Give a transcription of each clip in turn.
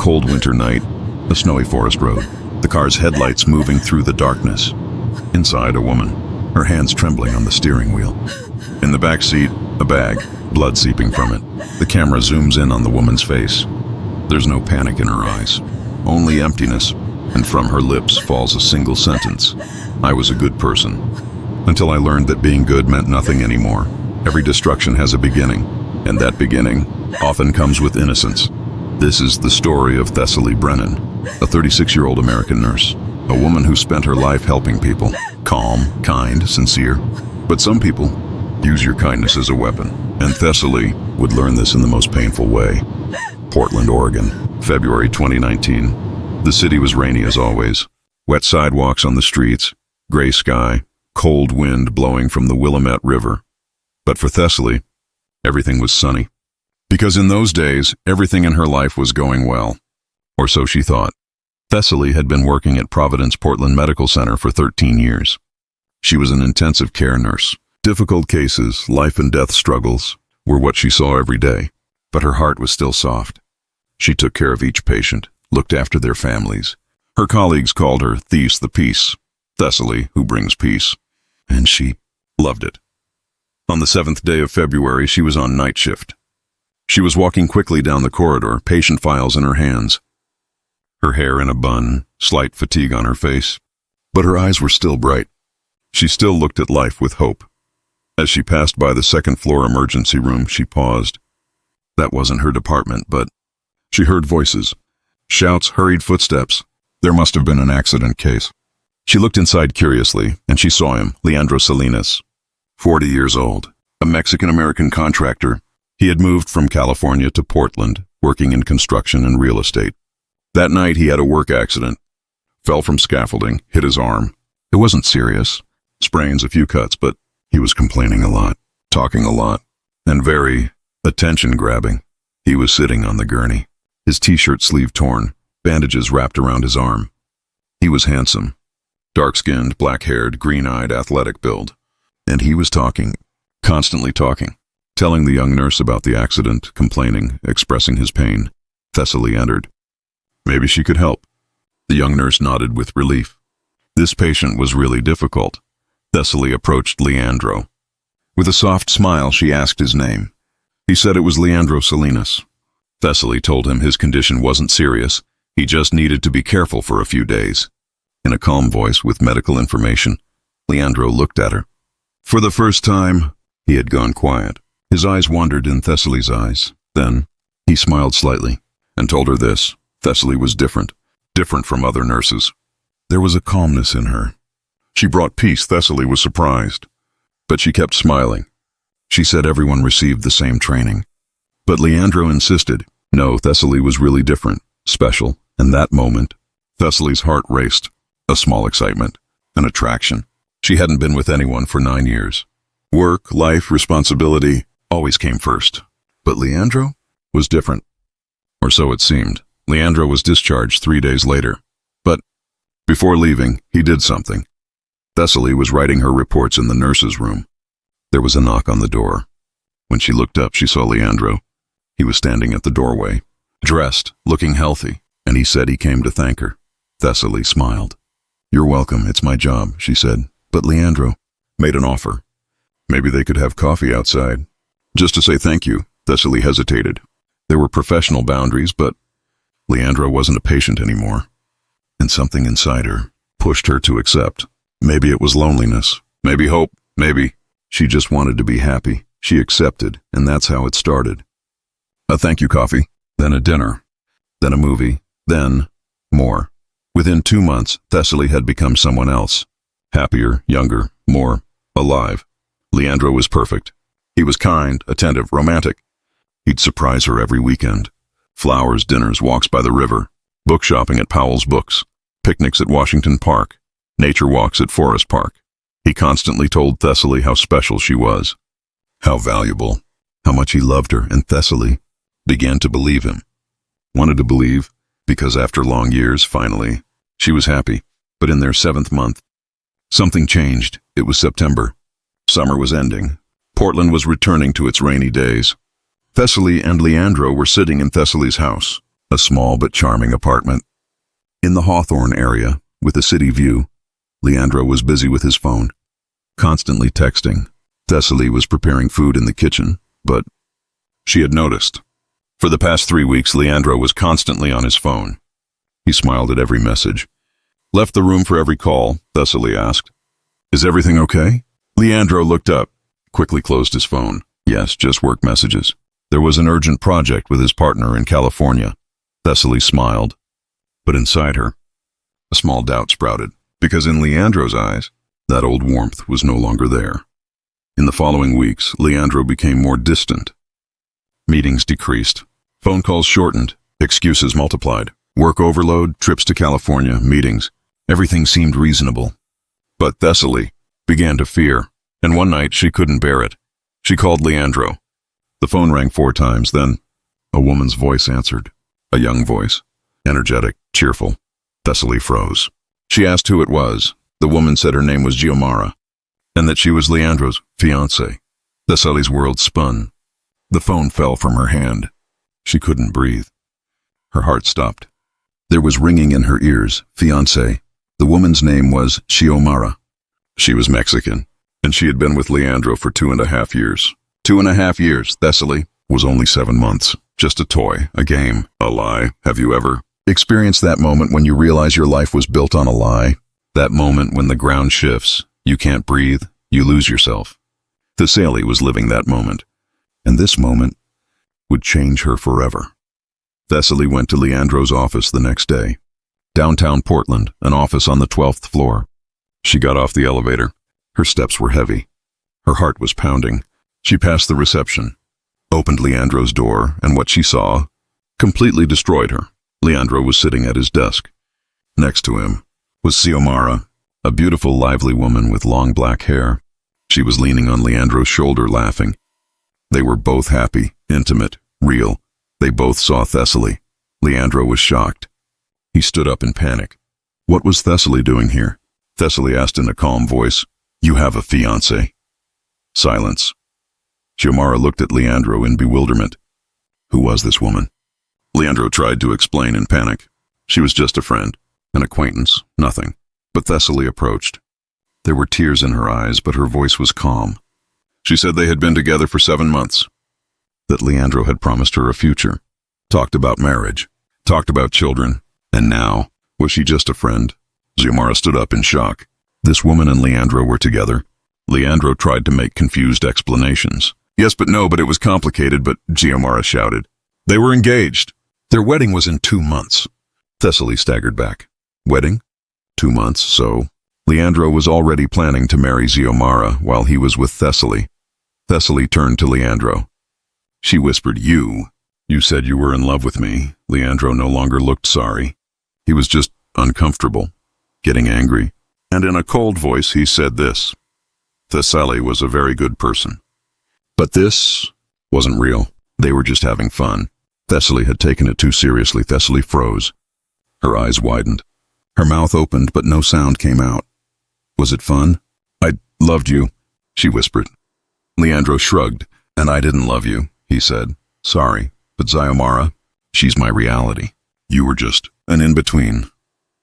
cold winter night, a snowy forest road, the car's headlights moving through the darkness. Inside, a woman, her hands trembling on the steering wheel. In the back seat, a bag, blood seeping from it. The camera zooms in on the woman's face. There's no panic in her eyes, only emptiness, and from her lips falls a single sentence. I was a good person. Until I learned that being good meant nothing anymore. Every destruction has a beginning, and that beginning often comes with innocence. This is the story of Thessaly Brennan, a 36-year-old American nurse, a woman who spent her life helping people, calm, kind, sincere. But some people use your kindness as a weapon, and Thessaly would learn this in the most painful way. Portland, Oregon, February 2019. The city was rainy as always. Wet sidewalks on the streets, gray sky, cold wind blowing from the Willamette River. But for Thessaly, everything was sunny. Because in those days, everything in her life was going well. Or so she thought. Thessaly had been working at Providence Portland Medical Center for 13 years. She was an intensive care nurse. Difficult cases, life and death struggles, were what she saw every day. But her heart was still soft. She took care of each patient, looked after their families. Her colleagues called her Thais the Peace, Thessaly, who brings peace. And she loved it. On the 7th day of February, she was on night shift. She was walking quickly down the corridor, patient files in her hands. Her hair in a bun, slight fatigue on her face. But her eyes were still bright. She still looked at life with hope. As she passed by the second-floor emergency room, she paused. That wasn't her department, but she heard voices. Shouts, hurried footsteps. There must have been an accident case. She looked inside curiously, and she saw him, Leandro Salinas, 40 years old, a Mexican-American contractor. He had moved from California to Portland, working in construction and real estate. That night he had a work accident, fell from scaffolding, hit his arm. It wasn't serious, sprains, a few cuts, but he was complaining a lot, talking a lot, and very attention-grabbing. He was sitting on the gurney, his t-shirt sleeve torn, bandages wrapped around his arm. He was handsome, dark-skinned, black-haired, green-eyed, athletic build. And he was talking, constantly talking, telling the young nurse about the accident, complaining, expressing his pain. Thessaly entered. Maybe she could help. The young nurse nodded with relief. This patient was really difficult. Thessaly approached Leandro. With a soft smile, she asked his name. He said it was Leandro Salinas. Thessaly told him his condition wasn't serious. He just needed to be careful for a few days. In a calm voice with medical information, Leandro looked at her. For the first time, he had gone quiet. His eyes wandered in Thessaly's eyes. Then, he smiled slightly and told her this. Thessaly was different from other nurses. There was a calmness in her. She brought peace. Thessaly was surprised. But she kept smiling. She said everyone received the same training. But Leandro insisted. No, Thessaly was really different, special. In that moment, Thessaly's heart raced. A small excitement, an attraction. She hadn't been with anyone for 9 years. Work, life, responsibility always came first. But Leandro was different. Or so it seemed. Leandro was discharged 3 days later. But before leaving, he did something. Thessaly was writing her reports in the nurse's room. There was a knock on the door. When she looked up, she saw Leandro. He was standing at the doorway, dressed, looking healthy, and he said he came to thank her. Thessaly smiled. You're welcome, it's my job, she said. But Leandro made an offer. Maybe they could have coffee outside. Just to say thank you, Thessaly hesitated. There were professional boundaries, but Leandro wasn't a patient anymore. And something inside her pushed her to accept. Maybe it was loneliness, maybe hope, maybe she just wanted to be happy. She accepted, and that's how it started. A thank you coffee, then a dinner, then a movie, then more. Within 2 months, Thessaly had become someone else. Happier, younger, more alive. Leandro was perfect. He was kind, attentive, romantic. He'd surprise her every weekend. Flowers, dinners, walks by the river, book shopping at Powell's Books, picnics at Washington Park, nature walks at Forest Park. He constantly told Thessaly how special she was, how valuable, how much he loved her, and Thessaly began to believe him. Wanted to believe, because after long years, finally, she was happy. But in their 7th month, something changed. It was September. Summer was ending. Portland was returning to its rainy days. Thessaly and Leandro were sitting in Thessaly's house, a small but charming apartment. In the Hawthorne area, with a city view, Leandro was busy with his phone, constantly texting. Thessaly was preparing food in the kitchen, but she had noticed. For the past 3 weeks, Leandro was constantly on his phone. He smiled at every message. Left the room for every call, Thessaly asked. Is everything okay? Leandro looked up, quickly closed his phone. Yes, just work messages. There was an urgent project with his partner in California. Thessaly smiled, but inside her, a small doubt sprouted, because in Leandro's eyes, that old warmth was no longer there. In the following weeks, Leandro became more distant. Meetings decreased. Phone calls shortened. Excuses multiplied. Work overload, trips to California, meetings. Everything seemed reasonable. But Thessaly began to fear, and one night she couldn't bear it. She called Leandro. The phone rang 4 times, then a woman's voice answered. A young voice, energetic, cheerful. Thessaly froze. She asked who it was. The woman said her name was Xiomara, and that she was Leandro's fiancée. Thessaly's world spun. The phone fell from her hand. She couldn't breathe. Her heart stopped. There was ringing in her ears, fiancé. The woman's name was Xiomara. She was Mexican, and she had been with Leandro for 2.5 years. 2.5 years, Thessaly, was only 7 months. Just a toy, a game, a lie. Have you ever experienced that moment when you realize your life was built on a lie? That moment when the ground shifts, you can't breathe, you lose yourself. Thessaly was living that moment, and this moment would change her forever. Thessaly went to Leandro's office the next day. Downtown Portland, an office on the 12th floor. She got off the elevator. Her steps were heavy. Her heart was pounding. She passed the reception, opened Leandro's door, and what she saw completely destroyed her. Leandro was sitting at his desk. Next to him was Xiomara, a beautiful, lively woman with long black hair. She was leaning on Leandro's shoulder, laughing. They were both happy, intimate, real. They both saw Thessaly. Leandro was shocked. He stood up in panic. What was Thessaly doing here? Thessaly asked in a calm voice. You have a fiancé. Silence. Xiomara looked at Leandro in bewilderment. Who was this woman? Leandro tried to explain in panic. She was just a friend, an acquaintance, nothing. But Thessaly approached. There were tears in her eyes, but her voice was calm. She said they had been together for 7 months, that Leandro had promised her a future, talked about marriage, talked about children, and now, was she just a friend? Xiomara stood up in shock. This woman and Leandro were together. Leandro tried to make confused explanations. Yes, but no, but it was complicated, but Xiomara shouted. They were engaged. Their wedding was in 2 months. Thessaly staggered back. Wedding? 2 months, so Leandro was already planning to marry Xiomara while he was with Thessaly. Thessaly turned to Leandro. She whispered, You said you were in love with me. Leandro no longer looked sorry. He was just uncomfortable, getting angry. And in a cold voice he said this. Thessaly was a very good person. But this wasn't real. They were just having fun. Thessaly had taken it too seriously. Thessaly froze. Her eyes widened. Her mouth opened, but no sound came out. Was it fun? I loved you, she whispered. Leandro shrugged. And I didn't love you, he said. Sorry, but Xiomara, she's my reality. You were just an in-between.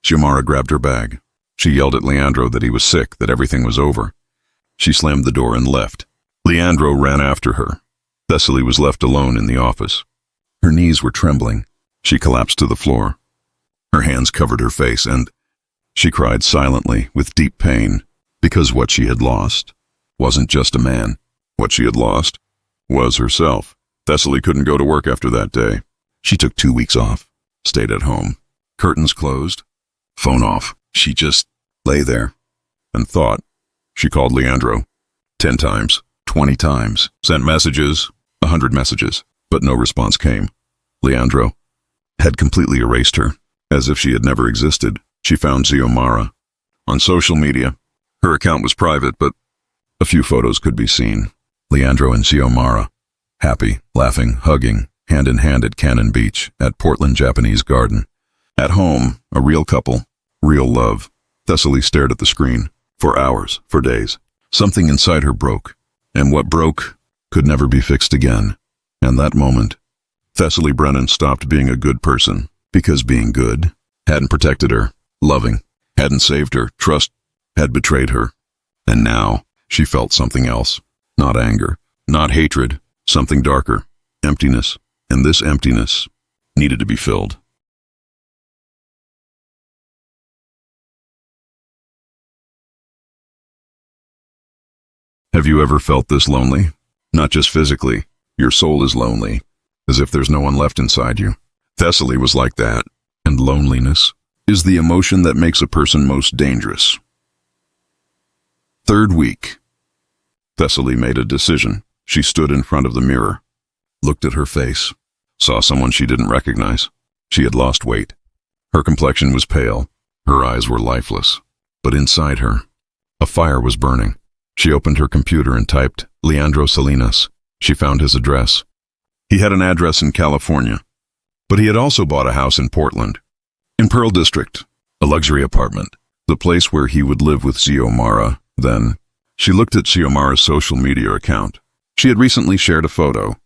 Xiomara grabbed her bag. She yelled at Leandro that he was sick, that everything was over. She slammed the door and left. Leandro ran after her. Thessaly was left alone in the office. Her knees were trembling. She collapsed to the floor. Her hands covered her face, and she cried silently with deep pain, because what she had lost wasn't just a man. What she had lost was herself. Thessaly couldn't go to work after that day. She took 2 weeks off, stayed at home. Curtains closed, phone off. She just lay there and thought. She called Leandro 10 times, 20 times, sent messages, 100 messages, but no response came. Leandro had completely erased her, as if she had never existed. She found Xiomara on social media. Her account was private, but a few photos could be seen. Leandro and Xiomara, happy, laughing, hugging, hand in hand at Cannon Beach, at Portland Japanese Garden. At home, a real couple, real love. Thessaly stared at the screen, for hours, for days. Something inside her broke, and what broke could never be fixed again. And that moment, Thessaly Brennan stopped being a good person because being good hadn't protected her, loving hadn't saved her, trust had betrayed her. And now she felt something else. Not anger, not hatred, something darker, emptiness. And this emptiness needed to be filled. Have you ever felt this lonely? Not just physically. Your soul is lonely, as if there's no one left inside you. Thessaly was like that, and loneliness is the emotion that makes a person most dangerous. Third week. Thessaly made a decision. She stood in front of the mirror, looked at her face, saw someone she didn't recognize. She had lost weight. Her complexion was pale. Her eyes were lifeless. But inside her, a fire was burning. She opened her computer and typed Leandro Salinas. She found his address. He had an address in California, but he had also bought a house in Portland, in Pearl District, a luxury apartment, the place where he would live with Xiomara. Then, she looked at Xiomara's social media account. She had recently shared a photo.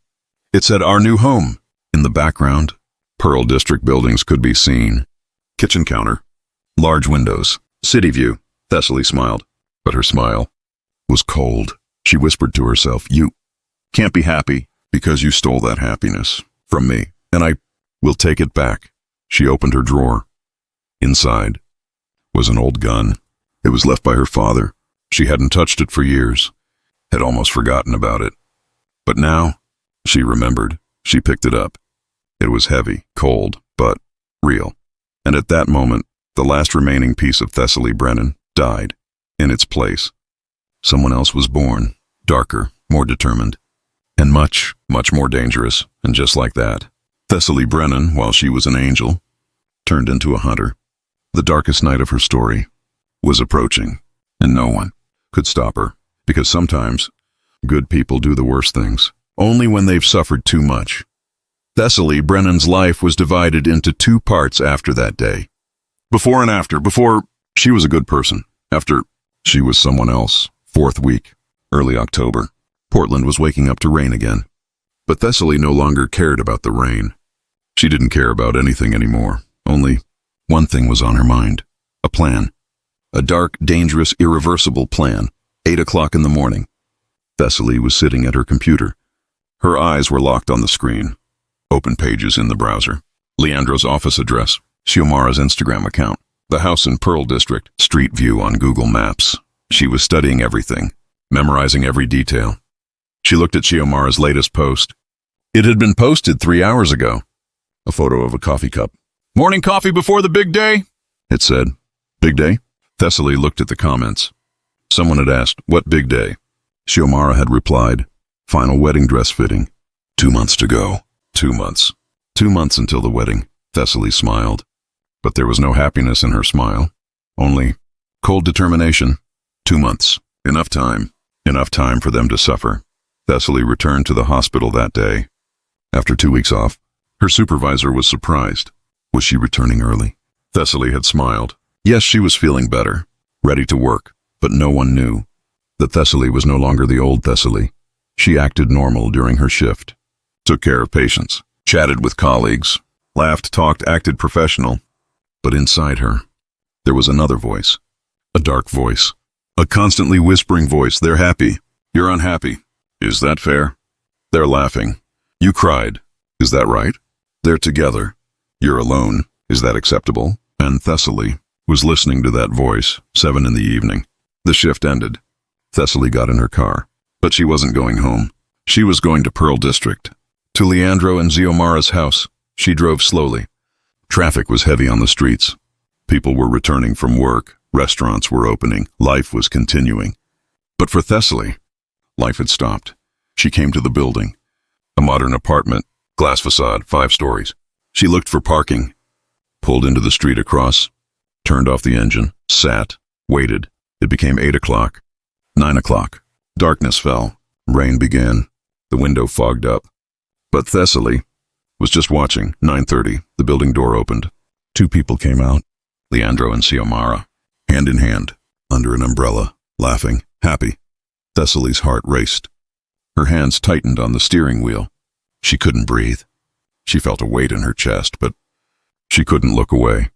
It said, "Our new home." In the background, Pearl District buildings could be seen. Kitchen counter, large windows, city view. Thessaly smiled, but her smile was cold. She whispered to herself, "You can't be happy because you stole that happiness from me, and I will take it back." She opened her drawer. Inside was an old gun. It was left by her father. She hadn't touched it for years, had almost forgotten about it. But now, she remembered. She picked it up. It was heavy, cold, but real. And at that moment, the last remaining piece of Thessaly Brennan died. In its place, someone else was born, darker, more determined, and much, much more dangerous. And just like that, Thessaly Brennan, while she was an angel, turned into a hunter. The darkest night of her story was approaching, and no one could stop her, because sometimes good people do the worst things, only when they've suffered too much. Thessaly Brennan's life was divided into two parts after that day. Before and after. Before, she was a good person. After, she was someone else. Fourth week, early October. Portland was waking up to rain again. But Thessaly no longer cared about the rain. She didn't care about anything anymore. Only one thing was on her mind. A plan. A dark, dangerous, irreversible plan. 8 o'clock in the morning. Thessaly was sitting at her computer. Her eyes were locked on the screen. Open pages in the browser. Leandro's office address. Xiomara's Instagram account. The house in Pearl District. Street view on Google Maps. She was studying everything, memorizing every detail. She looked at Xiomara's latest post. It had been posted 3 hours ago. A photo of a coffee cup. "Morning coffee before the big day?" it said. Big day? Thessaly looked at the comments. Someone had asked, "What big day?" Xiomara had replied, "Final wedding dress fitting. 2 months to go." 2 months. 2 months until the wedding. Thessaly smiled. But there was no happiness in her smile. Only cold determination. 2 months. Enough time. Enough time for them to suffer. Thessaly returned to the hospital that day. After 2 weeks off, her supervisor was surprised. Was she returning early? Thessaly had smiled. Yes, she was feeling better, ready to work, but no one knew that Thessaly was no longer the old Thessaly. She acted normal during her shift, took care of patients, chatted with colleagues, laughed, talked, acted professional. But inside her, there was another voice, a dark voice, a constantly whispering voice. "They're happy. You're unhappy. Is that fair? They're laughing. You cried. Is that right? They're together. You're alone. Is that acceptable?" And Thessaly was listening to that voice, 7 in the evening. The shift ended. Thessaly got in her car, but she wasn't going home. She was going to Pearl District, to Leandro and Xiomara's house. She drove slowly. Traffic was heavy on the streets. People were returning from work. Restaurants were opening. Life was continuing. But for Thessaly, life had stopped. She came to the building. A modern apartment, glass facade, 5 stories. She looked for parking, pulled into the street across, turned off the engine, sat, waited. It became 8 o'clock, 9 o'clock. Darkness fell. Rain began. The window fogged up. But Thessaly was just watching. 9:30, the building door opened. 2 people came out, Leandro and Xiomara, hand in hand, under an umbrella, laughing, happy. Thessaly's heart raced. Her hands tightened on the steering wheel. She couldn't breathe. She felt a weight in her chest, but she couldn't look away.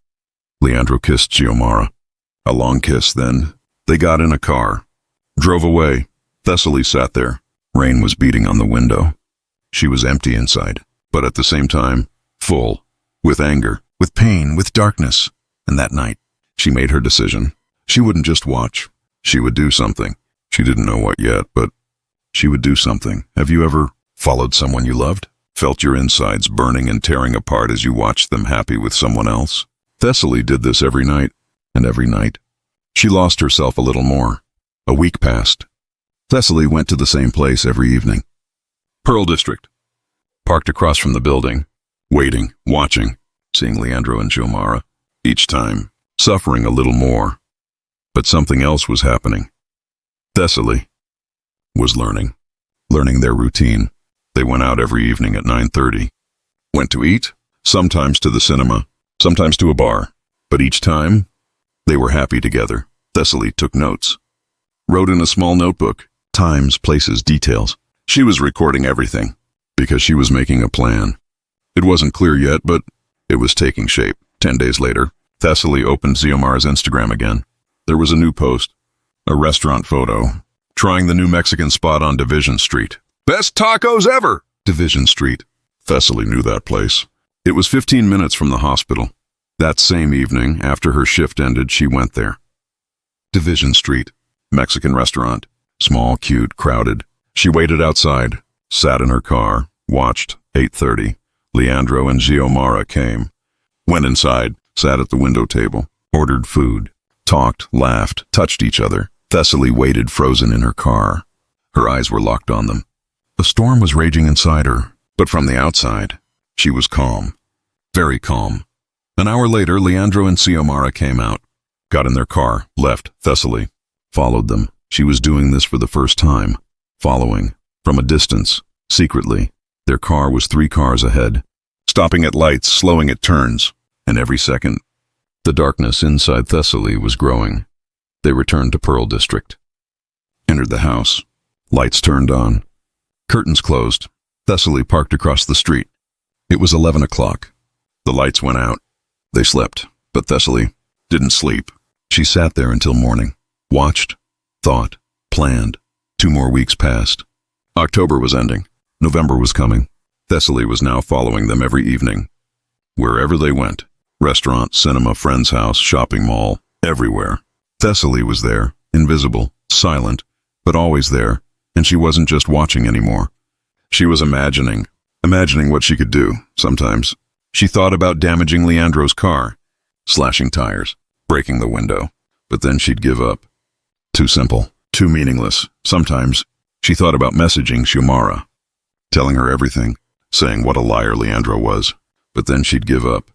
Leandro kissed Xiomara. A long kiss, then they got in a car, drove away. Thessaly sat there. Rain was beating on the window. She was empty inside, but at the same time, full, with anger, with pain, with darkness. And that night, she made her decision. She wouldn't just watch. She would do something. She didn't know what yet, but she would do something. Have you ever followed someone you loved? Felt your insides burning and tearing apart as you watched them happy with someone else? Thessaly did this every night, and every night. She lost herself a little more. A week passed. Thessaly went to the same place every evening. Pearl District. Parked across from the building, waiting, watching, seeing Leandro and Xiomara. Each time, suffering a little more. But something else was happening. Thessaly was learning their routine. They went out every evening at 9:30. Went to eat, sometimes to the cinema, sometimes to a bar. But each time, they were happy together. Thessaly took notes. Wrote in a small notebook, times, places, details. She was recording everything, because she was making a plan. It wasn't clear yet, but it was taking shape. 10 days later, Thessaly opened Xiomara's Instagram again. There was a new post, a restaurant photo, trying the new Mexican spot on Division Street. Best tacos ever! Division Street. Thessaly knew that place. It was 15 minutes from the hospital. That same evening, after her shift ended, she went there. Division Street. Mexican restaurant. Small, cute, crowded. She waited outside, sat in her car, watched. 8:30. Leandro and Xiomara came. Went inside, sat at the window table, ordered food, talked, laughed, touched each other. Thessaly waited frozen in her car. Her eyes were locked on them. The storm was raging inside her, but from the outside, she was calm. Very calm. An hour later, Leandro and Xiomara came out, got in their car, left. Thessaly followed them. She was doing this for the first time. Following, from a distance, secretly. Their car was 3 cars ahead, stopping at lights, slowing at turns, and every second, the darkness inside Thessaly was growing. They returned to Pearl District. Entered the house. Lights turned on. Curtains closed. Thessaly parked across the street. It was 11 o'clock. The lights went out. They slept, but Thessaly didn't sleep. She sat there until morning. Watched, thought, planned. 2 more weeks passed. October was ending. November was coming. Thessaly was now following them every evening. Wherever they went, restaurant, cinema, friend's house, shopping mall, everywhere. Thessaly was there, invisible, silent, but always there, and she wasn't just watching anymore. She was imagining what she could do, sometimes. She thought about damaging Leandro's car, slashing tires, breaking the window, but then she'd give up. Too simple, too meaningless. Sometimes she thought about messaging Xiomara, telling her everything, saying what a liar Leandro was, but then she'd give up.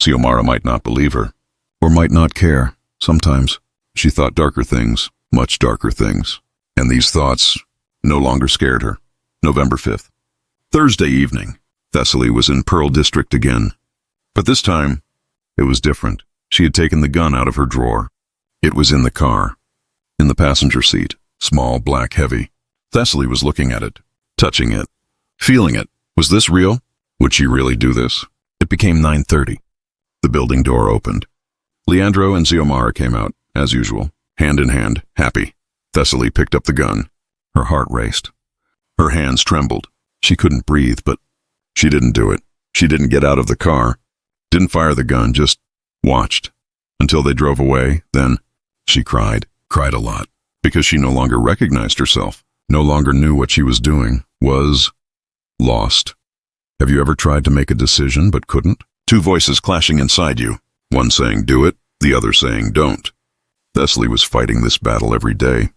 Xiomara might not believe her, or might not care. Sometimes she thought darker things, much darker things, and these thoughts no longer scared her. November 5th. Thursday evening, Thessaly was in Pearl District again, but this time it was different. She had taken the gun out of her drawer. It was in the car, in the passenger seat, small, black, heavy. Thessaly was looking at it, touching it, feeling it. Was this real? Would she really do this? It became 9:30. The building door opened. Leandro and Xiomara came out, as usual, hand in hand, happy. Thessaly picked up the gun. Her heart raced. Her hands trembled. She couldn't breathe, but she didn't do it. She didn't get out of the car, didn't fire the gun, just watched. Until they drove away, then she cried a lot, because she no longer recognized herself, no longer knew what she was doing, was lost. Have you ever tried to make a decision but couldn't? 2 voices clashing inside you, one saying do it, the other saying don't. Thessaly was fighting this battle every day,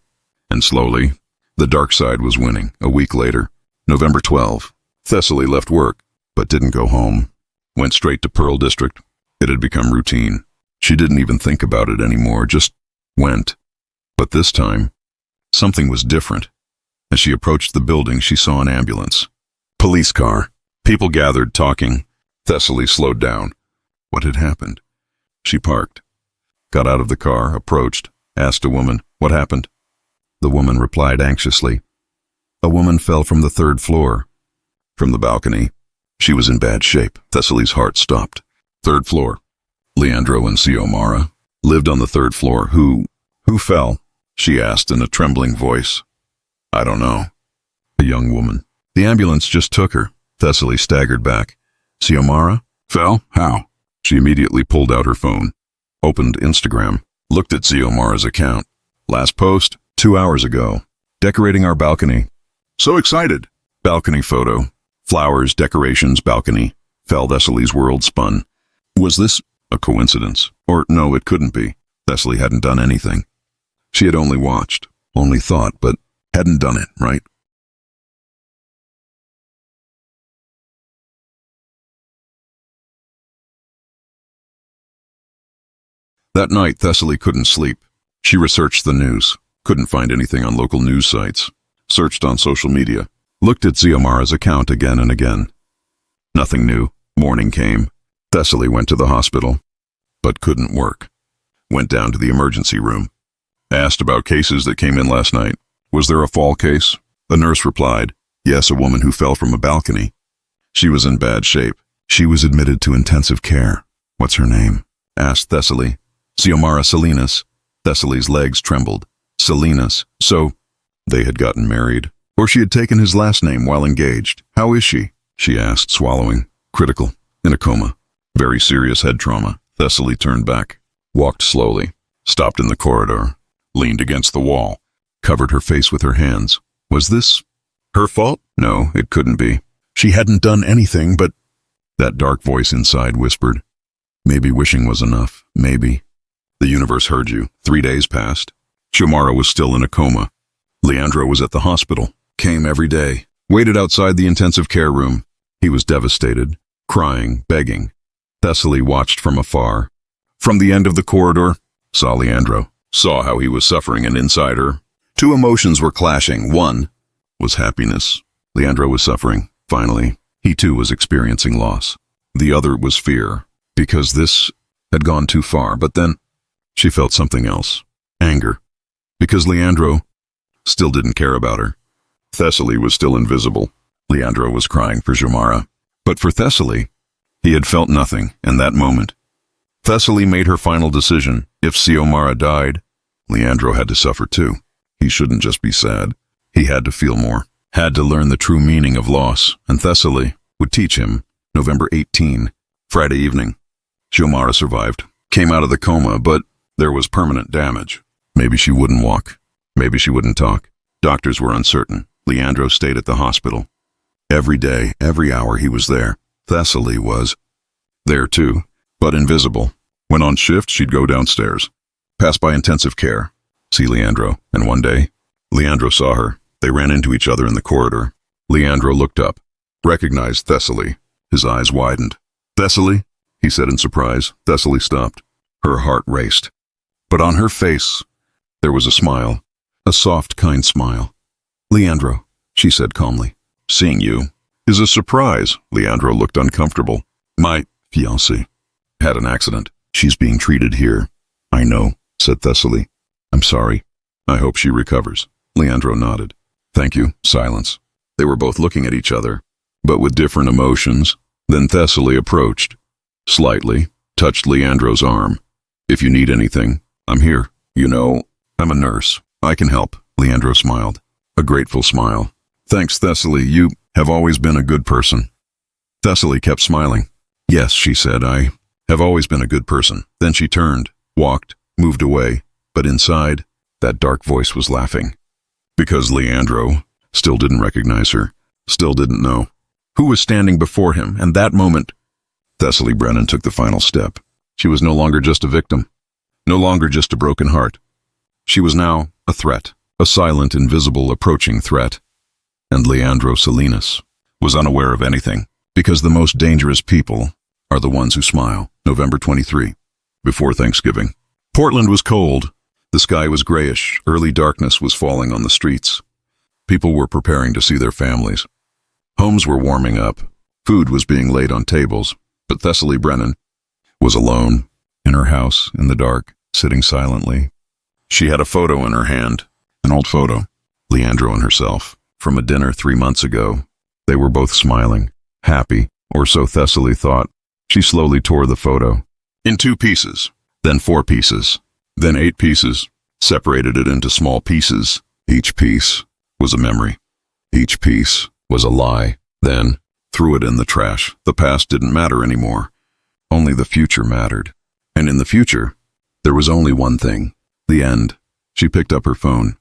and slowly, the dark side was winning. A week later, November 12, Thessaly left work, but didn't go home. Went straight to Pearl District. It had become routine. She didn't even think about it anymore, just went. But this time, something was different. As she approached the building, she saw an ambulance. Police car. People gathered, talking. Thessaly slowed down. What had happened? She parked, got out of the car, approached, asked a woman, what happened? The woman replied anxiously. A woman fell from the 3rd floor. From the balcony, She was in bad shape. Thessaly's heart stopped. Third floor. Leandro and Xiomara lived on the third floor. Who fell? She asked in a trembling voice. I don't know. A young woman. The ambulance just took her. Thessaly staggered back. Xiomara? Fell? How? She immediately pulled out her phone, opened Instagram, looked at Xiomara's account. Last post, 2 hours ago. Decorating our balcony. So excited. Balcony photo. Flowers, decorations, balcony. Fell. Thessaly's world spun. Was this a coincidence? Or no, it couldn't be. Thessaly hadn't done anything. She had only watched, only thought, but hadn't done it, right? That night, Thessaly couldn't sleep. She researched the news, couldn't find anything on local news sites, searched on social media, looked at Xiomara's account again and again. Nothing new. Morning came. Thessaly went to the hospital, but couldn't work. Went down to the emergency room. Asked about cases that came in last night. Was there a fall case? The nurse replied, yes, a woman who fell from a balcony. She was in bad shape. She was admitted to intensive care. What's her name? Asked Thessaly. Xiomara Salinas. Thessaly's legs trembled. Salinas. So, they had gotten married. Or she had taken his last name while engaged. How is she? She asked, swallowing. Critical. In a coma. Very serious head trauma. Thessaly turned back. Walked slowly. Stopped in the corridor. Leaned against the wall. Covered her face with her hands. Was this her fault? No, it couldn't be. She hadn't done anything, but that dark voice inside whispered. Maybe wishing was enough. Maybe. The universe heard you. 3 days passed. Xiomara was still in a coma. Leandro was at the hospital. Came every day. Waited outside the intensive care room. He was devastated. Crying, begging. Thessaly watched from afar. From the end of the corridor, saw Leandro. Saw how he was suffering, and inside her, two emotions were clashing. One was happiness. Leandro was suffering. Finally, he too was experiencing loss. The other was fear, because this had gone too far. But then, she felt something else. Anger. Because Leandro still didn't care about her. Thessaly was still invisible. Leandro was crying for Xiomara. But for Thessaly, he had felt nothing in that moment. Thessaly made her final decision. If Xiomara died, Leandro had to suffer too. He shouldn't just be sad. He had to feel more. Had to learn the true meaning of loss. And Thessaly would teach him. November 18, Friday evening. Xiomara survived. Came out of the coma, but there was permanent damage. Maybe she wouldn't walk. Maybe she wouldn't talk. Doctors were uncertain. Leandro stayed at the hospital. Every day, every hour he was there. Thessaly was there too, but invisible. When on shift, she'd go downstairs, pass by intensive care, see Leandro, and one day, Leandro saw her. They ran into each other in the corridor. Leandro looked up, recognized Thessaly. His eyes widened. Thessaly? He said in surprise. Thessaly stopped. Her heart raced. But on her face, there was a smile, a soft, kind smile. Leandro, she said calmly. Seeing you is a surprise. Leandro looked uncomfortable. My fiancée had an accident. She's being treated here. I know, said Thessaly. I'm sorry. I hope she recovers. Leandro nodded. Thank you. Silence. They were both looking at each other, but with different emotions. Then Thessaly approached, slightly, touched Leandro's arm. If you need anything, I'm here. You know, I'm a nurse. I can help. Leandro smiled. A grateful smile. Thanks, Thessaly. You have always been a good person. Thessaly kept smiling. Yes, she said, I have always been a good person. Then she turned, walked, moved away. But inside, that dark voice was laughing. Because Leandro still didn't recognize her, still didn't know who was standing before him. And that moment, Thessaly Brennan took the final step. She was no longer just a victim, no longer just a broken heart. She was now a threat, a silent, invisible, approaching threat. And Leandro Salinas was unaware of anything, because the most dangerous people are the ones who smile. November 23, before Thanksgiving. Portland was cold. The sky was grayish. Early darkness was falling on the streets. People were preparing to see their families. Homes were warming up. Food was being laid on tables. But Thessaly Brennan was alone, in her house, in the dark, sitting silently. She had a photo in her hand, an old photo, Leandro and herself, from a dinner 3 months ago. They were both smiling, happy, or so Thessaly thought. She slowly tore the photo in 2 pieces, then 4 pieces, then 8 pieces, separated it into small pieces. Each piece was a memory. Each piece was a lie. Then threw it in the trash. The past didn't matter anymore. Only the future mattered. And in the future, there was only one thing: the end. She picked up her phone,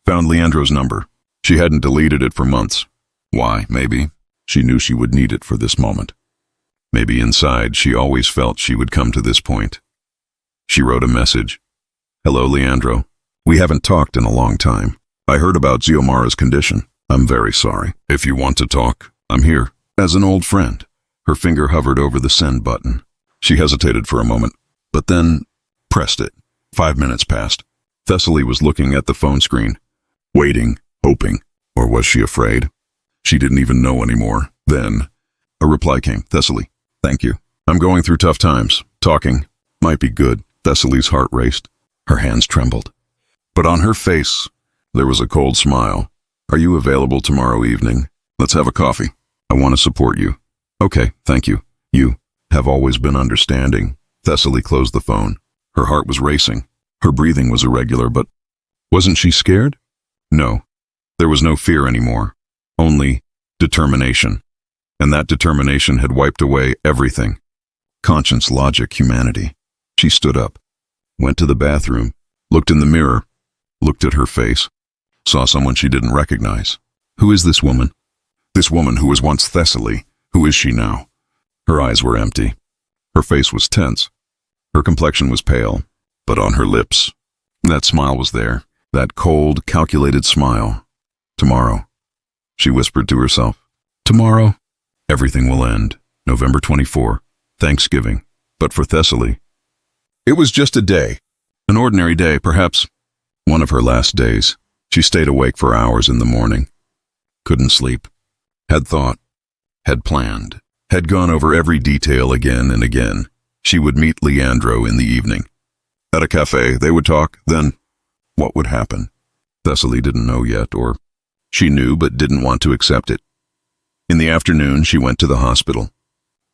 found Leandro's number. She hadn't deleted it for months. Why? Maybe she knew she would need it for this moment. Maybe inside she always felt she would come to this point. She wrote a message. Hello, Leandro. We haven't talked in a long time. I heard about Xiomara's condition. I'm very sorry. If you want to talk, I'm here. As an old friend. Her finger hovered over the send button. She hesitated for a moment, but then pressed it. 5 minutes passed. Thessaly was looking at the phone screen, waiting, hoping. Or was she afraid? She didn't even know anymore. Then a reply came. Thessaly, thank you. I'm going through tough times. Talking might be good. Thessaly's heart raced. Her hands trembled. But on her face, there was a cold smile. Are you available tomorrow evening? Let's have a coffee. I want to support you. Okay, thank you. You have always been understanding. Thessaly closed the phone. Her heart was racing. Her breathing was irregular, but wasn't she scared? No. There was no fear anymore. Only determination. And that determination had wiped away everything. Conscience, logic, humanity. She stood up, went to the bathroom, looked in the mirror, looked at her face, saw someone she didn't recognize. Who is this woman? This woman who was once Thessaly. Who is she now? Her eyes were empty. Her face was tense. Her complexion was pale, but on her lips, that smile was there, that cold, calculated smile. Tomorrow, she whispered to herself. Tomorrow, everything will end. November 24, Thanksgiving. But for Thessaly, it was just a day. An ordinary day, perhaps one of her last days. She stayed awake for hours in the morning. Couldn't sleep. Had thought. Had planned. Had gone over every detail again and again. She would meet Leandro in the evening. At a café, they would talk. Then, what would happen? Thessaly didn't know yet, or she knew but didn't want to accept it. In the afternoon, she went to the hospital.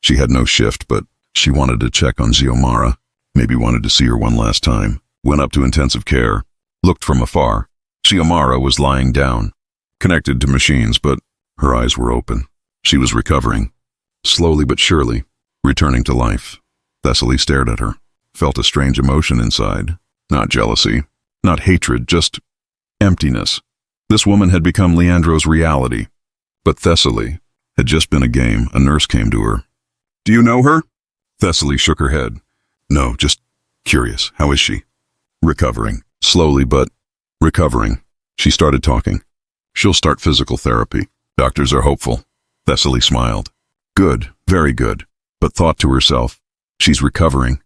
She had no shift, but she wanted to check on Xiomara. Maybe wanted to see her one last time. Went up to intensive care. Looked from afar. Xiomara was lying down, connected to machines, but her eyes were open. She was recovering. Slowly but surely, returning to life. Thessaly stared at her, felt a strange emotion inside. Not jealousy, not hatred, just emptiness. This woman had become Leandro's reality. But Thessaly had just been a game. A nurse came to her. Do you know her? Thessaly shook her head. No, just curious. How is she? Recovering. Slowly, but recovering. She started talking. She'll start physical therapy. Doctors are hopeful. Thessaly smiled. Good, very good. But thought to herself, she's recovering.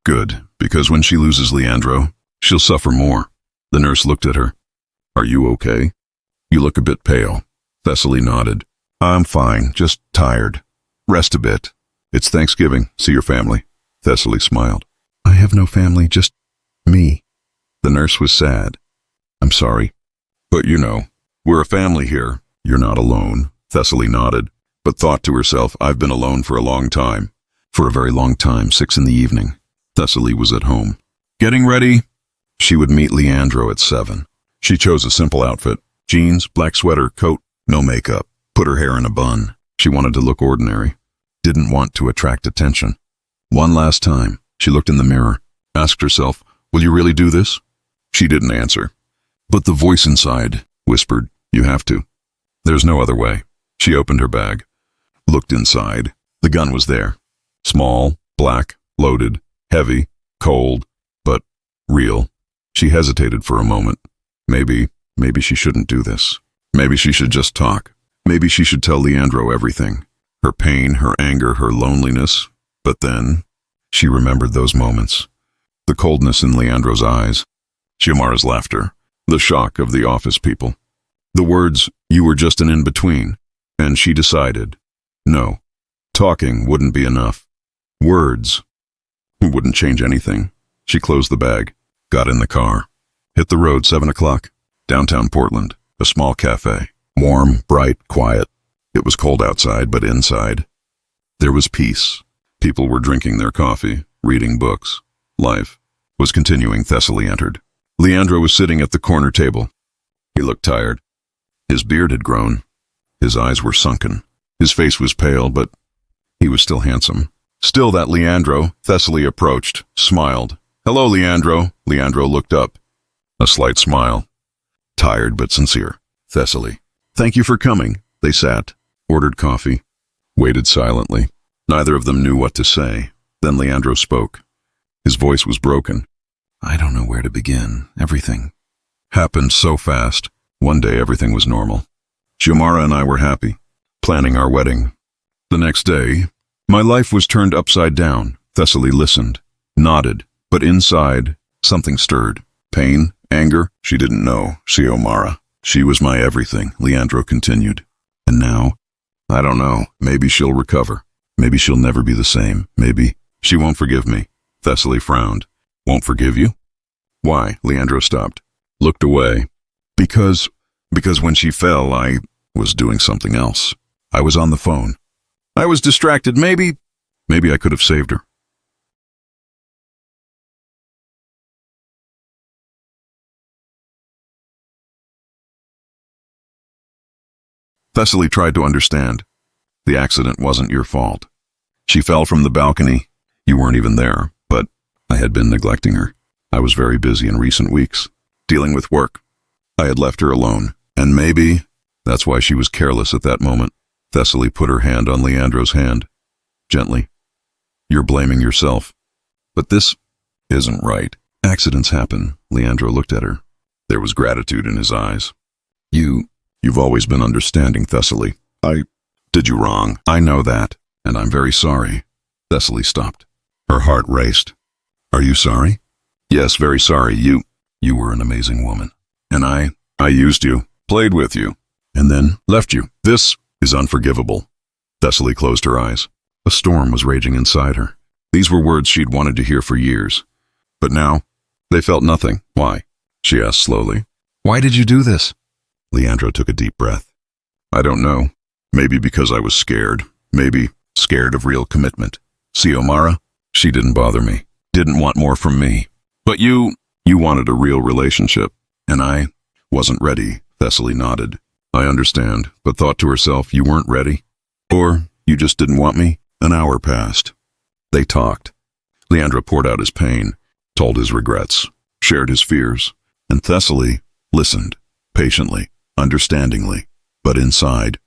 Good, because when she loses Leandro, she'll suffer more. The nurse looked at her. Are you okay? You look a bit pale. Thessaly nodded. I'm fine, just tired. Rest a bit. It's Thanksgiving. See your family. Thessaly smiled. I have no family, just me. The nurse was sad. I'm sorry. But you know, we're a family here. You're not alone. Thessaly nodded, but thought to herself, I've been alone for a long time. For a very long time, 6 in the evening. Thessaly was at home. Getting ready. She would meet Leandro at 7. She chose a simple outfit. Jeans, black sweater, coat, no makeup. Put her hair in a bun. She wanted to look ordinary. Didn't want to attract attention. One last time, she looked in the mirror, asked herself, will you really do this? She didn't answer. But the voice inside whispered, you have to. There's no other way. She opened her bag, looked inside. The gun was there. Small, black, loaded, heavy, cold, but real. She hesitated for a moment. Maybe she shouldn't do this. Maybe she should just talk. Maybe she should tell Leandro everything. Her pain, her anger, her loneliness. But then, she remembered those moments. The coldness in Leandro's eyes. Xiomara's laughter. The shock of the office people. The words, you were just an in-between. And she decided, no, talking wouldn't be enough. Words wouldn't change anything. She closed the bag, got in the car, hit the road. 7 o'clock, downtown Portland, a small cafe. Warm, bright, quiet. It was cold outside, but inside, There was peace. People were drinking their coffee, reading books. Life was continuing. Thessaly entered. Leandro was sitting at the corner table. He looked tired. His beard had grown. His eyes were sunken. His face was pale, but he was still handsome. Still that Leandro. Thessaly approached, smiled. "Hello, Leandro." Leandro looked up. A slight smile. Tired but sincere. "Thessaly. Thank you for coming." They sat, ordered coffee, waited silently. Neither of them knew what to say. Then Leandro spoke. His voice was broken. "I don't know where to begin. Everything happened so fast. One day everything was normal. Xiomara and I were happy, planning our wedding. The next day, my life was turned upside down." Thessaly listened, nodded, but inside, something stirred. Pain, anger, she didn't know. Xiomara. She was my everything, Leandro continued. And now, I don't know, maybe she'll recover. Maybe she'll never be the same. Maybe she won't forgive me. Thessaly frowned. "Won't forgive you?" "Why?" Leandro stopped, looked away. Because when she fell, I was doing something else. I was on the phone. I was distracted. Maybe I could have saved her. Thessaly tried to understand. "The accident wasn't your fault. She fell from the balcony. You weren't even there, but I had been neglecting her. I was very busy in recent weeks, dealing with work. I had left her alone, and maybe that's why she was careless at that moment." Thessaly put her hand on Leandro's hand, gently. "You're blaming yourself. But this isn't right. Accidents happen." Leandro looked at her. There was gratitude in his eyes. You've always been understanding, Thessaly. I did you wrong. I know that, and I'm very sorry." Thessaly stopped. Her heart raced. "Are you sorry?" "Yes, very sorry. You were an amazing woman. And I used you, played with you, and then left you. This is unforgivable." Thessaly closed her eyes. A storm was raging inside her. These were words she'd wanted to hear for years. But now, they felt nothing. "Why?" she asked slowly. "Why did you do this?" Leandro took a deep breath. "I don't know. Maybe because I was scared. Maybe scared of real commitment. Xiomara, she didn't bother me. Didn't want more from me. But you wanted a real relationship, and I wasn't ready." Thessaly nodded. "I understand," but thought to herself, you weren't ready? Or you just didn't want me? An hour passed. They talked. Leandro poured out his pain, told his regrets, shared his fears, and Thessaly listened, patiently, understandingly, but inside.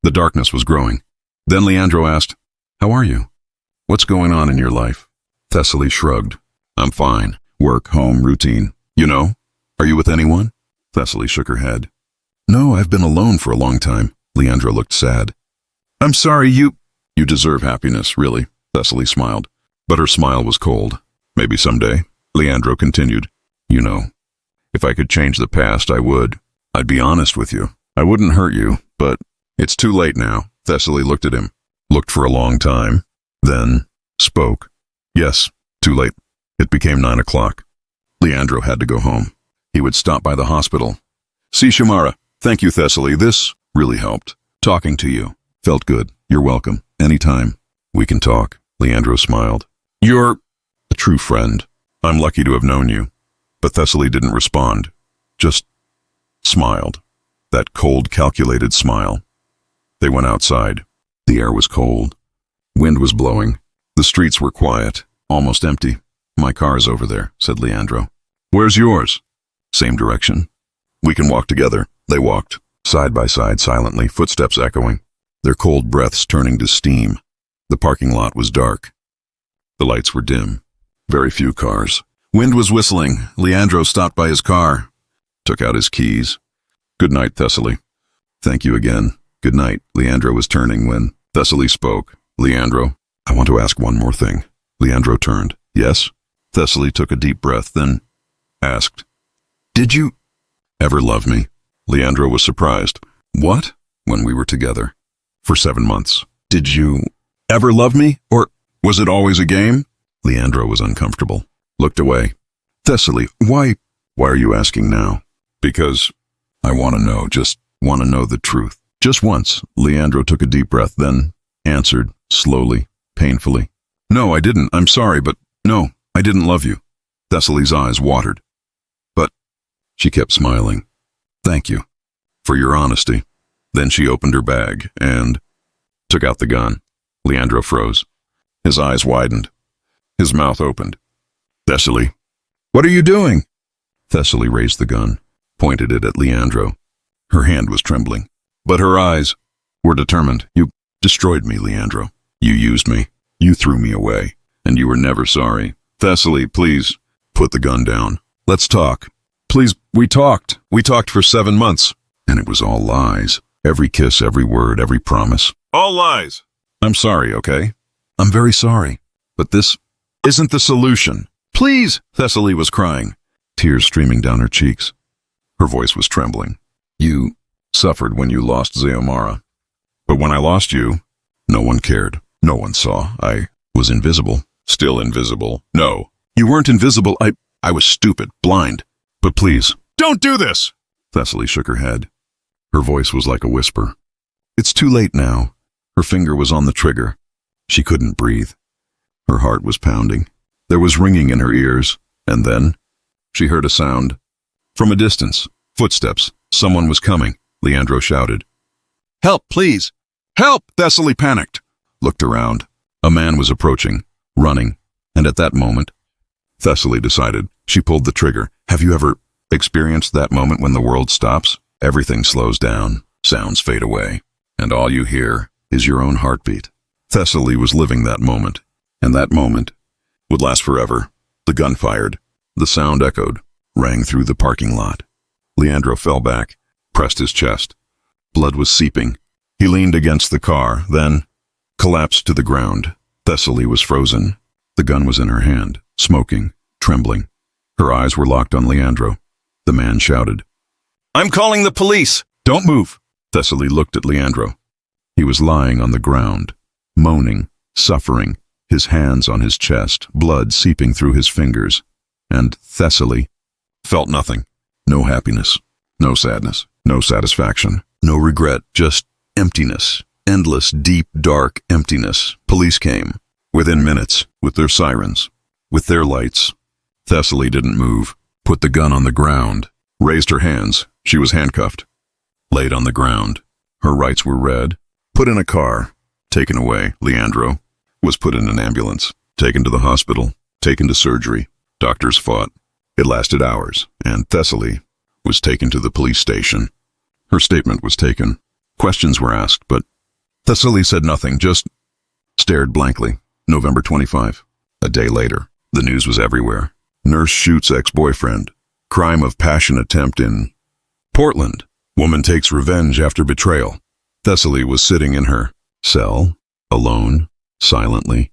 The darkness was growing. Then Leandro asked, "How are you? What's going on in your life?" Thessaly shrugged. "I'm fine. Work, home, routine. You know? Are you with anyone?" Thessaly shook her head. "No, I've been alone for a long time." Leandro looked sad. "I'm sorry, you deserve happiness, really." Thessaly smiled. But her smile was cold. "Maybe someday," Leandro continued. "You know, if I could change the past, I would. I'd be honest with you. I wouldn't hurt you, but it's too late now." Thessaly looked at him, looked for a long time, then spoke. "Yes, too late." It became 9 o'clock. Leandro had to go home. He would stop by the hospital. "See Xiomara. Thank you, Thessaly. This really helped. Talking to you. Felt good. You're welcome. Anytime. We can talk." Leandro smiled. "You're a true friend. I'm lucky to have known you." But Thessaly didn't respond. Just smiled. That cold, calculated smile. They went outside. The air was cold. Wind was blowing. The streets were quiet, almost empty. "My car's over there," said Leandro. "Where's yours?" "Same direction." "We can walk together." They walked, side by side silently, footsteps echoing, their cold breaths turning to steam. The parking lot was dark. The lights were dim. Very few cars. Wind was whistling. Leandro stopped by his car, took out his keys. "Good night, Thessaly." "Thank you again." "Good night." Leandro was turning when Thessaly spoke. "Leandro, I want to ask one more thing." Leandro turned. "Yes?" Thessaly took a deep breath, then asked, "Did you ever love me?" Leandro was surprised. "What?" "When we were together. For 7 months. Did you ever love me? Or was it always a game?" Leandro was uncomfortable. Looked away. "Thessaly, why are you asking now?" "Because I want to know, just want to know the truth. Just once." Leandro took a deep breath, then answered slowly, painfully. No, I didn't. I'm sorry, but no, I didn't love you. Thessaly's eyes watered. But she kept smiling. Thank you for your honesty. Then she opened her bag and took out the gun. Leandro froze. His eyes widened. His mouth opened. Thessaly, what are you doing? Thessaly raised the gun, pointed it at Leandro. Her hand was trembling, but her eyes were determined. You destroyed me, Leandro. You used me. You threw me away, and you were never sorry. Thessaly, please, put the gun down. Let's talk. Please, we talked. We talked for 7 months, and it was all lies. Every kiss, every word, every promise. All lies. I'm sorry, okay? I'm very sorry, but this isn't the solution. Please, Thessaly was crying, tears streaming down her cheeks. Her voice was trembling. You suffered when you lost Xiomara. But when I lost you, no one cared. No one saw. I was invisible. Still invisible. No, you weren't invisible. I was stupid, blind. But please, don't do this! Thessaly shook her head. Her voice was like a whisper. It's too late now. Her finger was on the trigger. She couldn't breathe. Her heart was pounding. There was ringing in her ears, and then she heard a sound. From a distance, footsteps. Someone was coming. Leandro shouted. Help, please! Help! Thessaly panicked. Looked around. A man was approaching, running, and at that moment, Thessaly decided. She pulled the trigger. Have you ever experienced that moment when the world stops? Everything slows down, sounds fade away, and all you hear is your own heartbeat. Thessaly was living that moment, and that moment would last forever. The gun fired. The sound echoed, rang through the parking lot. Leandro fell back, pressed his chest. Blood was seeping. He leaned against the car, then collapsed to the ground. Thessaly was frozen. The gun was in her hand, smoking, trembling. Her eyes were locked on Leandro. The man shouted, I'm calling the police! Don't move! Thessaly looked at Leandro. He was lying on the ground, moaning, suffering, his hands on his chest, blood seeping through his fingers. And Thessaly felt nothing. No happiness, no sadness, no satisfaction, no regret, just emptiness. Endless, deep, dark emptiness. Police came. Within minutes, with their sirens, with their lights. Thessaly didn't move, put the gun on the ground, raised her hands. She was handcuffed. Laid on the ground. Her rights were read. Put in a car. Taken away. Leandro was put in an ambulance. Taken to the hospital. Taken to surgery. Doctors fought. It lasted hours, and Thessaly was taken to the police station. Her statement was taken. Questions were asked, but Thessaly said nothing, just stared blankly. November 25. A day later, the news was everywhere. Nurse shoots ex-boyfriend. Crime of passion attempt in Portland. Woman takes revenge after betrayal. Thessaly was sitting in her cell, alone, silently,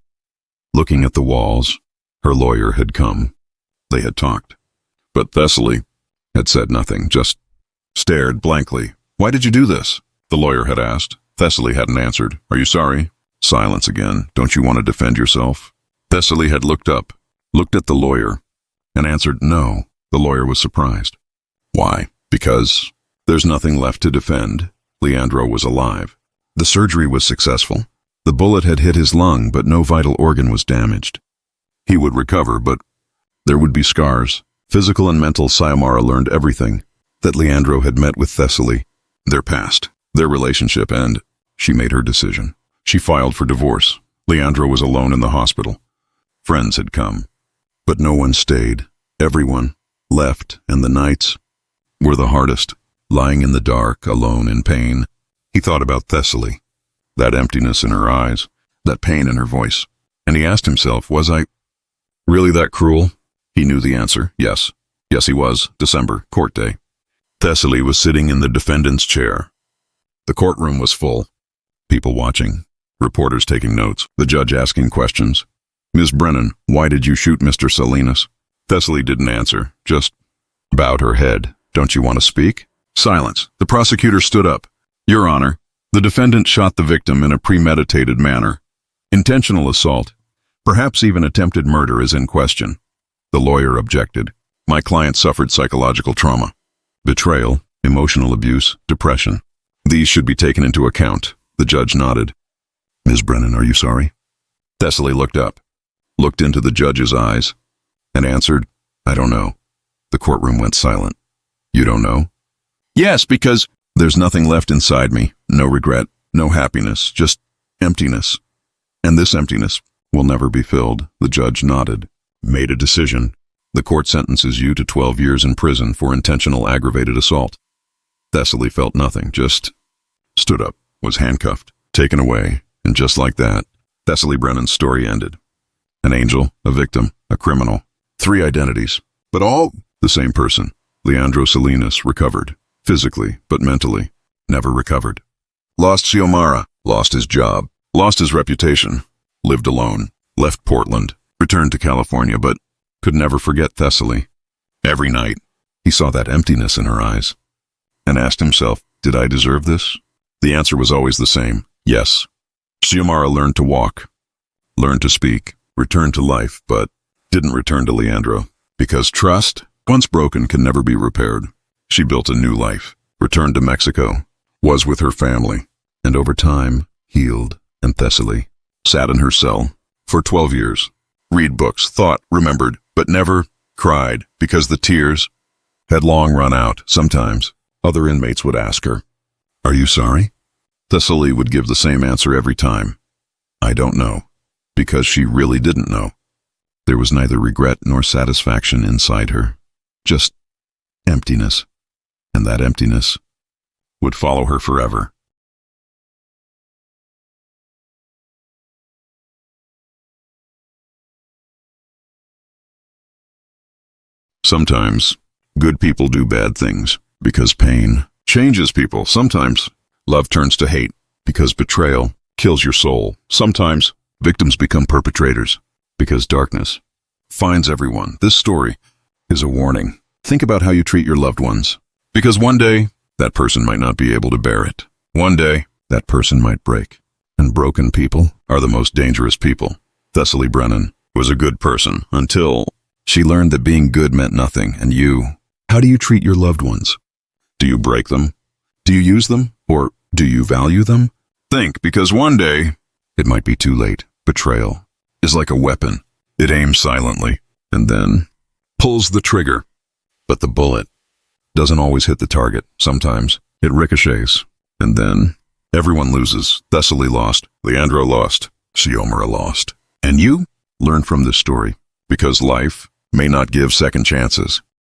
looking at the walls. Her lawyer had come. They had talked. But Thessaly had said nothing, just stared blankly. Why did you do this? The lawyer had asked. Thessaly hadn't answered. Are you sorry? Silence again. Don't you want to defend yourself? Thessaly had looked up, looked at the lawyer, and answered no. The lawyer was surprised. Why? Because there's nothing left to defend. Leandro was alive. The surgery was successful. The bullet had hit his lung, but no vital organ was damaged. He would recover, but there would be scars. Physical and mental. Xiomara learned everything that Leandro had met with Thessaly, their past, their relationship, and she made her decision. She filed for divorce. Leandro was alone in the hospital. Friends had come, but no one stayed. Everyone left, and the nights were the hardest. Lying in the dark, alone in pain, he thought about Thessaly, that emptiness in her eyes, that pain in her voice, and he asked himself, was I really that cruel? He knew the answer. Yes. Yes, he was. December, court day. Thessaly was sitting in the defendant's chair. The courtroom was full. People watching. Reporters taking notes. The judge asking questions. Ms. Brennan, why did you shoot Mr. Salinas? Thessaly didn't answer, just bowed her head. Don't you want to speak? Silence. The prosecutor stood up. Your Honor, the defendant shot the victim in a premeditated manner. Intentional assault, perhaps even attempted murder, is in question. The lawyer objected. My client suffered psychological trauma. Betrayal, emotional abuse, depression. These should be taken into account. The judge nodded. Ms. Brennan, are you sorry? Thessaly looked up, looked into the judge's eyes, and answered, I don't know. The courtroom went silent. You don't know? Yes, because there's nothing left inside me. No regret, no happiness, just emptiness. And this emptiness will never be filled. The judge nodded, made a decision. The court sentences you to 12 years in prison for intentional aggravated assault. Thessaly felt nothing, just stood up, was handcuffed, taken away, and just like that, Thessaly Brennan's story ended. An angel, a victim, a criminal. 3 identities, but all the same person. Leandro Salinas recovered, physically, but mentally, never recovered. Lost Xiomara, lost his job, lost his reputation, lived alone, left Portland, returned to California, but could never forget Thessaly. Every night, he saw that emptiness in her eyes and asked himself, did I deserve this? The answer was always the same, yes. Xiomara learned to walk, learned to speak, returned to life, but didn't return to Leandro, because trust, once broken, can never be repaired. She built a new life, returned to Mexico, was with her family, and over time, healed, and Thessaly sat in her cell for 12 years, read books, thought, remembered, but never cried, because the tears had long run out. Sometimes, other inmates would ask her, are you sorry? Thessaly would give the same answer every time, I don't know, because she really didn't know. There was neither regret nor satisfaction inside her, just emptiness, and that emptiness would follow her forever. Sometimes, good people do bad things because pain changes people. Sometimes, love turns to hate because betrayal kills your soul. Sometimes, victims become perpetrators because darkness finds everyone. This story is a warning. Think about how you treat your loved ones, because one day, that person might not be able to bear it. One day, that person might break. And broken people are the most dangerous people. Thessaly Brennan was a good person until she learned that being good meant nothing. And you, how do you treat your loved ones? Do you break them? Do you use them? Or do you value them? Think, because one day, it might be too late. Betrayal is like a weapon. It aims silently and then pulls the trigger. But the bullet doesn't always hit the target. Sometimes it ricochets, and then everyone loses. Thessaly lost, Leandro lost, Xiomara lost. And you learn from this story, because life may not give second chances,